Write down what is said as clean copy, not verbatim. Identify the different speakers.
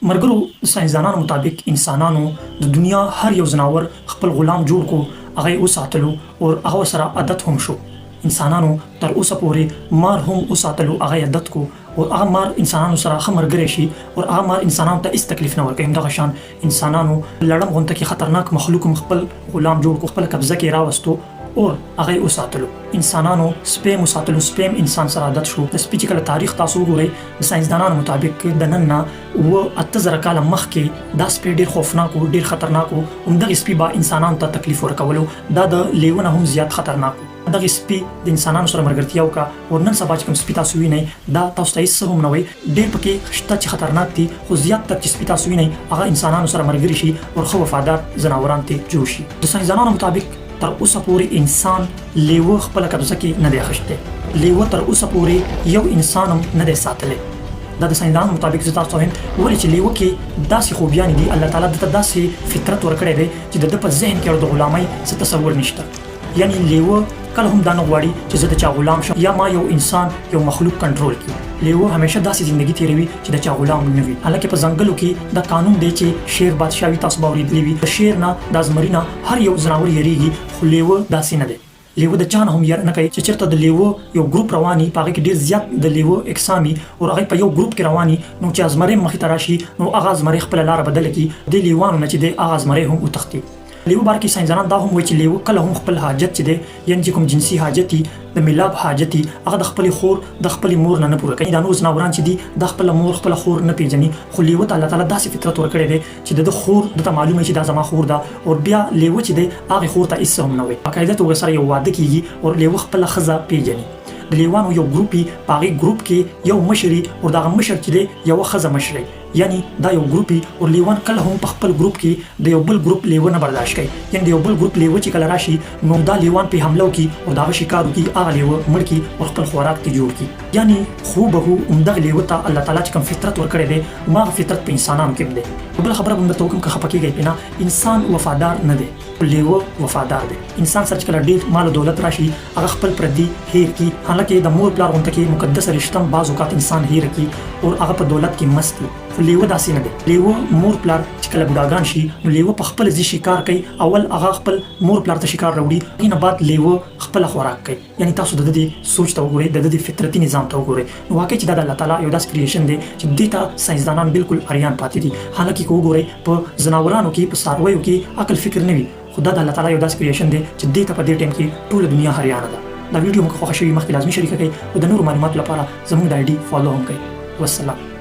Speaker 1: مرګرو ساينسدانانو مطابق انسانانو د دنیا هر یو ځناور خپل غلام جوړ کو، هغه یې وساتلو او هغه سره عادت هم شو. انسانانو تر اوسه پورې مار هم وساتلو، هغه یې عادت کو او هغه مار انسانانو سره ښه ملګری شي او هغه مار انسانانو ته هېڅ تکلیف نه ورکوي. همدغه شان انسانانو لړم غونته کې خطرناک مخلوق هم خپل غلام جوړ کو، خپل قبضه کې راوستو او هغه یې وساتلو. انسانانو سپی هم وساتلو، سپی هم انسان سره عادت شو. د سپي چې کله تاریخ تاسو وګورئ، د ساینسدانانو مطابق د نن نه 8000 کاله مخکې دا سپی ډېر خوفناک و، ډېر خطرناک و. همدغه سپي به انسانانو ته تکلیف ورکولو. دا د لیوه نه هم زیات خطرناک و. دغه سپي د انسانانو سره ملګرتیا وکړه او نن سبا چې کوم سپي تاسو وینئ، دا تاسو ته هېڅ هم نه وایي. ډېر پکې شته چې خطرناک دي، خو زیات تر چې سپي تاسو وینئ هغه انسانانو سره ملګري شي او ښه وفادار ځناوران ترې جوړ شي. د ساینسدانانو مطابق تر اوسه پورې انسان لیوه خپله قبضه کې نه دی اخیستی. لیوه تر اوسه پورې یو انسان هم نه دی ساتلی. دا د ساینسدانانو مطابق زه تاسو ته وایم ولې چې لیوه کې داسې خوبیانې دي، الله تعالی دته داسې فطرت ورکړی دی چې د ده په ذهن کې د غلامۍ څه تصور نشته. یعنی لیوه کله هم دا نه غواړي چې زه د چا غلام شم یا ما یو انسان یو مخلوق کنټرول کړي. لیوه همیشه داسې زندگی تیروي چې د چا غلام نه وي. حالکه په ځنګلو کې دا قانون دی چې شیر بادشاه وي، تاسو به اورېدلی وي. د شیر نه د زمري نه هر یو ځناور یریږي، خو لیوه داسې نه دی. لیوه د چا نه هم یره نه کوي. چې چېرته د لیوه یو ګروپ رواني، په هغې کې ډېر زیات د لیوه اقسام وي او هغې په یو ګروپ کې رواني، نو چې زمری مخې ته راشي نو هغه زمری خپله لاره بدله کړي، دې لیوانو نه چې دی هغه زمری هم وتښتي. لیوه باره کې ساینسدانان دا هم وایي چې لیوه کله هم خپل حاجت چې دی، یعنې چې کوم جنسي حاجت وي، د میلاب حاجت وي، هغه د خپلې خور د خپلې مور نه پوره کوي. دا نور ځناوران چې دي دا خپله مور خپله خور نه پېژني، خو لیوه ته الله تعالی داسې فطرت ورکړی دی چې د ده خور دته معلومه چې دا زما خور ده او بیا لیوه چې دی هغې خور ته هېڅ هم نه وایي. باقاعده توګه سره یو واده کېږي او لیوه خپله ښځه پېژني. د لیوانو یو ګروپ وي، په هغې ګروپ کې یو مشر وي او دغه مشر چې دی یوه ښځه مشر وي. یعنی دا یو ګروپ وي او لیوان کله هم په خپل ګروپ کې د یو بل ګروپ لیوه نه برداشت کوي. یعنی د یو بل ګروپ لیوه چې کله راشي نو دا لیوان پې حمله وکړي او د هغه شکار وکړي، هغه لیوه مړ کړي او خپل خوراک ترې جوړ کړي. یعنی هوبهو همدغه لیوه ته الله تعالی چې کوم فطرت ورکړی دی، هماغه فطرت په انسانانو کې هم دی. بله خبره به هم درته وکړم که خفه کېږئ پرې نه، انسان وفادار نه دی، لیوه وفادار دی. انسان سره چې کله ډېر مال او دولت راشي هغه خپل پردي هیر کړي. حالکه د مور پلار غونته کې مقدسه رشته هم بعض اوقات انسان هیره کړي او هغه په دولت کې مست وي، خو لیوه داسې نه دی. لیوه مور پلار چې کله بوډاګان شي نو لیوه په خپل ځي شکار کوي. اول هغه خپل مور پلار ته شکار راوړي، هغې نه بعد لیوه خپله خوراک کوي. یعنی تاسو د دې سوچ ته وګورئ، د دې فطرتي نظام ته وګورئ، نو واقعي چې دا د الله تعالی یو داسې کریشن دی چې دې ته ساینسدانان بالکل اریان پاتې دي. حالکه که وګورئ په ځناورانو کې، په څارویو کې عقل فکر نه وي، خو دا د الله تعالی یو داسې کریشن دی چې دې ته په دې ټایم کې ټوله دنیا حیرانه ده. دا ویډیو مو که خوښه شوي مخکې لازمي شریکه کړئ او د نورو معلوماتو لپاره زموږ د آی ډي فالو هم کړئ. والسلام.